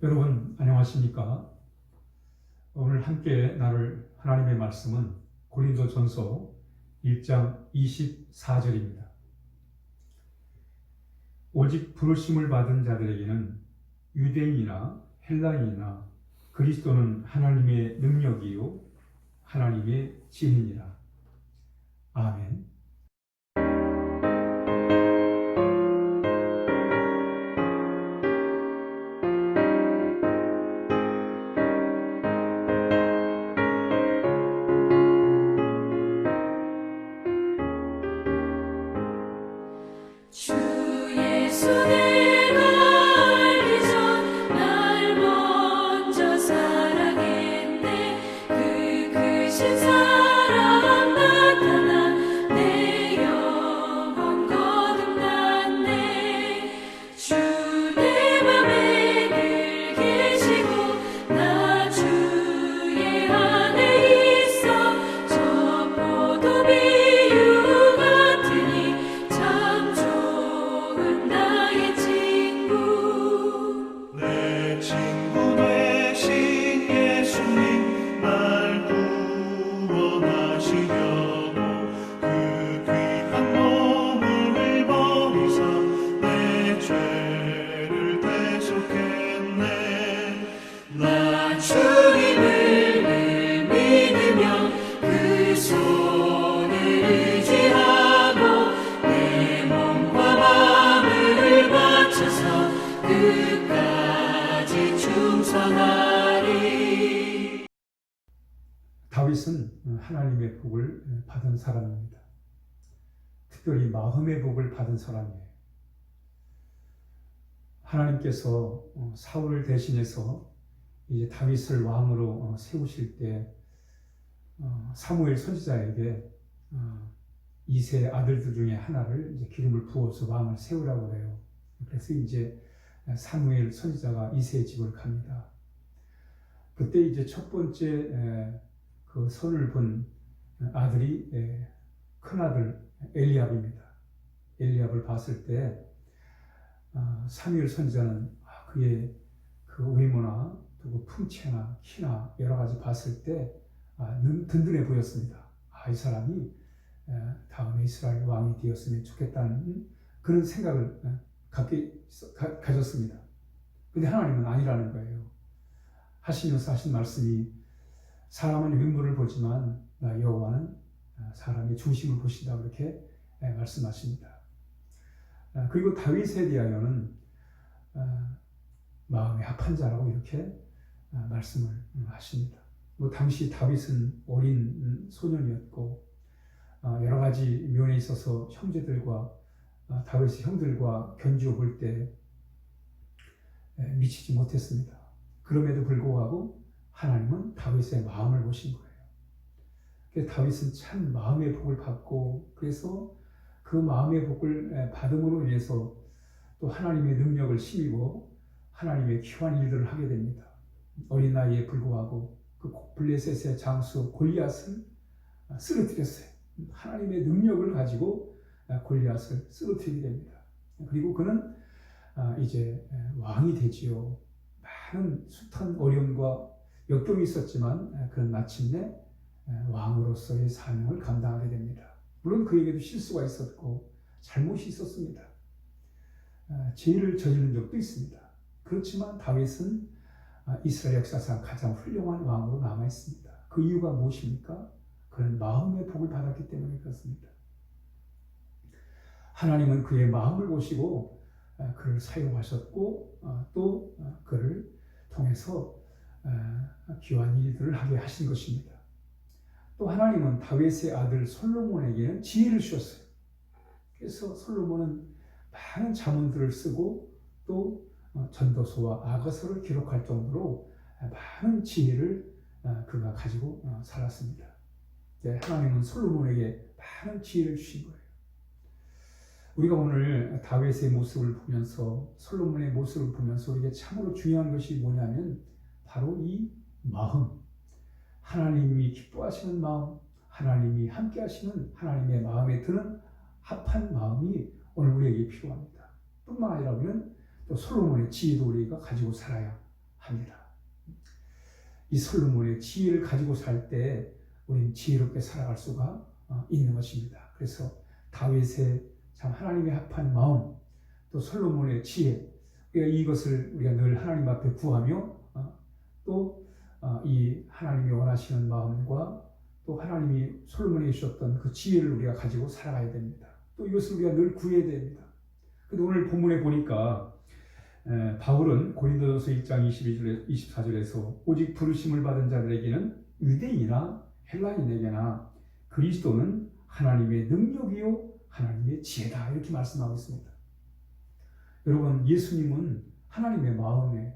여러분 안녕하십니까? 오늘 함께 나눌 하나님의 말씀은 고린도전서 1장 24절입니다. 오직 부르심을 받은 자들에게는 유대인이나 헬라인이나 그리스도는 하나님의 능력이요 하나님의 지혜니라. 아멘. 주 예수 내가 알기 전 날 먼저 사랑했네. 그 크신 사랑 나타나 내 영혼 거듭났네. 주 내 맘에 늘 계시고 나 주의 안에 있어. 저 포도비유 같으니 참 좋은 나의 친구. 내 친구 되신 예수님 날 구원하시려고 그 귀한 몸을 버리사 내 죄를 대속했네. 나 주님을 늘 믿으며 그 손을 의지하고 내 몸과 마음을 바쳐서 끝까지 충성하리. 다윗은 하나님의 복을 받은 사람입니다. 특별히 마음의 복을 받은 사람이에요. 하나님께서 사울을 대신해서 이제 다윗을 왕으로 세우실 때 사무엘 선지자에게 이세 아들들 중에 하나를 이제 기름을 부어서 왕을 세우라고 해요. 그래서 이제 사무엘 선지자가 이세의 집을 갑니다. 그때 이제 첫 번째 그 선을 본 아들이 큰 아들 엘리압입니다. 엘리압을 봤을 때 사무엘 선지자는 그의 그 외모나 또 그 품체나 키나 여러 가지 봤을 때 든든해 보였습니다. 이 사람이 다음에 이스라엘 왕이 되었으면 좋겠다는 그런 생각을 가졌습니다. 근데 하나님은 아니라는 거예요. 하시면서 하신 말씀이 사람은 외모를 보지만 여호와는 사람의 중심을 보신다고 이렇게 말씀하십니다. 그리고 다윗에 대하여는 마음에 합한 자라고 이렇게 말씀을 하십니다. 또 당시 다윗은 어린 소년이었고 여러 가지 면에 있어서 형제들과 다윗의 형들과 견주어 볼 때 미치지 못했습니다. 그럼에도 불구하고 하나님은 다윗의 마음을 보신 거예요. 그래서 다윗은 참 마음의 복을 받고 그래서 그 마음의 복을 받음으로 인해서 또 하나님의 능력을 힘입어 하나님의 귀한 일들을 하게 됩니다. 어린 나이에 불구하고 그 블레셋의 장수 골리앗을 쓰러뜨렸어요. 하나님의 능력을 가지고 골리앗을 쓰러뜨리게 됩니다. 그리고 그는 이제 왕이 되지요. 많은 숱한 어려움과 역경이 있었지만 그는 마침내 왕으로서의 사명을 감당하게 됩니다. 물론 그에게도 실수가 있었고 잘못이 있었습니다. 죄를 저지른 적도 있습니다. 그렇지만 다윗은 이스라엘 역사상 가장 훌륭한 왕으로 남아있습니다. 그 이유가 무엇입니까? 그는 마음의 복을 받았기 때문에 그렇습니다. 하나님은 그의 마음을 보시고 그를 사용하셨고 또 그를 통해서 귀한 일들을 하게 하신 것입니다. 또 하나님은 다윗의 아들 솔로몬에게는 지혜를 주셨어요. 그래서 솔로몬은 많은 자문들을 쓰고 또 전도서와 아가서를 기록할 정도로 많은 지혜를 그가 가지고 살았습니다. 하나님은 솔로몬에게 많은 지혜를 주신 거예요. 우리가 오늘 다윗의 모습을 보면서 솔로몬의 모습을 보면서 우리에게 참으로 중요한 것이 뭐냐면 바로 이 마음, 하나님이 기뻐하시는 마음, 하나님이 함께 하시는 하나님의 마음에 드는 합한 마음이 오늘 우리에게 필요합니다. 뿐만 아니라 우리는 또 솔로몬의 지혜도 우리가 가지고 살아야 합니다. 이 솔로몬의 지혜를 가지고 살 때 우리는 지혜롭게 살아갈 수가 있는 것입니다. 그래서 다윗의 참 하나님의 합한 마음, 또 솔로몬의 지혜, 이것을 우리가 늘 하나님 앞에 구하며 또 이 하나님이 원하시는 마음과 또 하나님이 솔로몬에게 주셨던 그 지혜를 우리가 가지고 살아가야 됩니다. 또 이것을 우리가 늘 구해야 됩니다. 근데 오늘 본문에 보니까 바울은 고린도전서 1장 22절, 24절에서 오직 부르심을 받은 자들에게는 유대인이나 헬라인에게나 그리스도는 하나님의 능력이요 하나님의 지혜다, 이렇게 말씀하고 있습니다. 여러분, 예수님은 하나님의 마음이에요.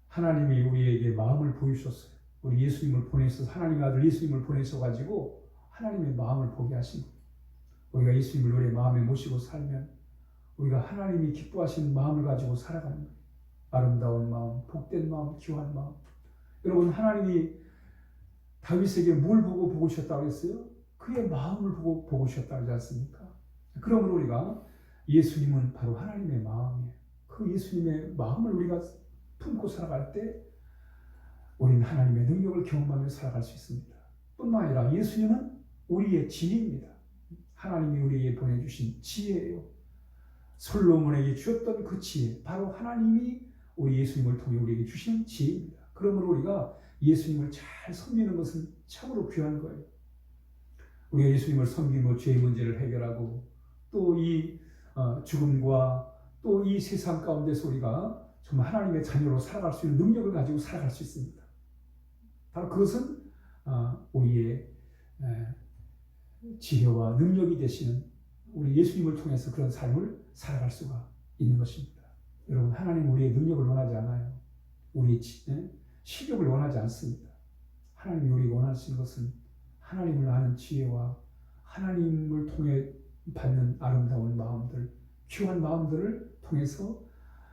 하나님이 우리에게 마음을 보여주셨어요. 우리 예수님을 보내셔서, 하나님의 아들 예수님을 보내셔가지고 하나님의 마음을 보게 하신 거예요. 우리가 예수님을 우리의 마음에 모시고 살면 우리가 하나님이 기뻐하시는 마음을 가지고 살아가는 거예요. 아름다운 마음, 복된 마음, 귀한 마음. 여러분, 하나님이 다윗에게 뭘 보고 주셨다고 했어요? 그의 마음을 보고 주셨다고 하지 않습니까? 그러므로 우리가 예수님은 바로 하나님의 마음이에요. 그 예수님의 마음을 우리가 품고 살아갈 때 우리는 하나님의 능력을 경험하며 살아갈 수 있습니다. 뿐만 아니라 예수님은 우리의 지혜입니다. 하나님이 우리에게 보내주신 지혜예요. 솔로몬에게 주셨던 그 지혜, 바로 하나님이 우리 예수님을 통해 우리에게 주신 지혜입니다. 그러므로 우리가 예수님을 잘 섬기는 것은 참으로 귀한 거예요. 우리가 예수님을 섬기며 죄의 문제를 해결하고 또 이 죽음과 또 이 세상 가운데서 우리가 정말 하나님의 자녀로 살아갈 수 있는 능력을 가지고 살아갈 수 있습니다. 바로 그것은 우리의 지혜와 능력이 되시는 우리 예수님을 통해서 그런 삶을 살아갈 수가 있는 것입니다. 여러분, 하나님 우리의 능력을 원하지 않아요. 우리의 실력을 원하지 않습니다. 하나님이 우리가 원하시는 것은 하나님을 아는 지혜와 하나님을 통해 받는 아름다운 마음들, 귀한 마음들을 통해서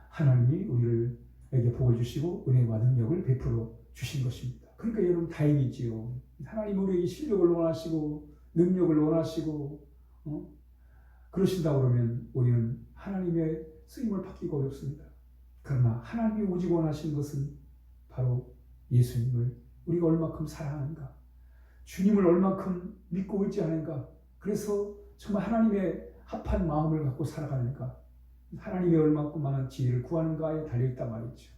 하나님이 우리에게 복을 주시고 은혜와 능력을 베풀어 주신 것입니다. 그러니까 여러분, 다행이지요. 하나님이 우리에게 실력을 원하시고 능력을 원하시고 그러신다고 그러면 우리는 하나님의 쓰임을 받기가 어렵습니다. 그러나 하나님이 오직 원하시는 것은 바로 예수님을 우리가 얼마큼 사랑하는가, 주님을 얼마큼 믿고 의지하는가, 그래서 정말 하나님의 합한 마음을 갖고 살아가는가, 하나님의 얼마큼 많은 지혜를 구하는가에 달려있단 말이죠.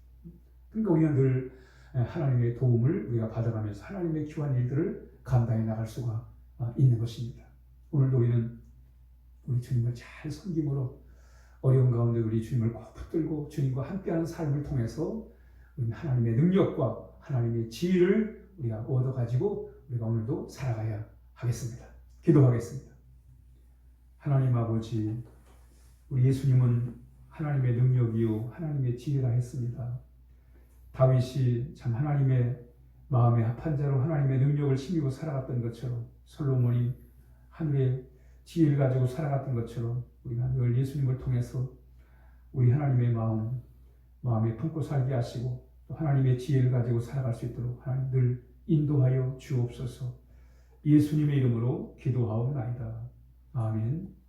그러니까 우리는 늘 하나님의 도움을 우리가 받아가면서 하나님의 귀한 일들을 감당해 나갈 수가 있는 것입니다. 오늘도 우리는 우리 주님을 잘 섬김으로 어려운 가운데 우리 주님을 꼭 붙들고 주님과 함께하는 삶을 통해서 우리는 하나님의 능력과 하나님의 지혜를 우리가 얻어가지고 우리가 오늘도 살아가야 하겠습니다. 기도하겠습니다. 하나님 아버지, 우리 예수님은 하나님의 능력이요 하나님의 지혜라 했습니다. 다윗이 참 하나님의 마음에 합한 자로 하나님의 능력을 힘입어 살아갔던 것처럼, 솔로몬이 하늘의 지혜를 가지고 살아갔던 것처럼 우리가 늘 예수님을 통해서 우리 하나님의 마음에 품고 살게 하시고 또 하나님의 지혜를 가지고 살아갈 수 있도록 하나님 늘 인도하여 주옵소서. 예수님의 이름으로 기도하옵나이다. 아멘.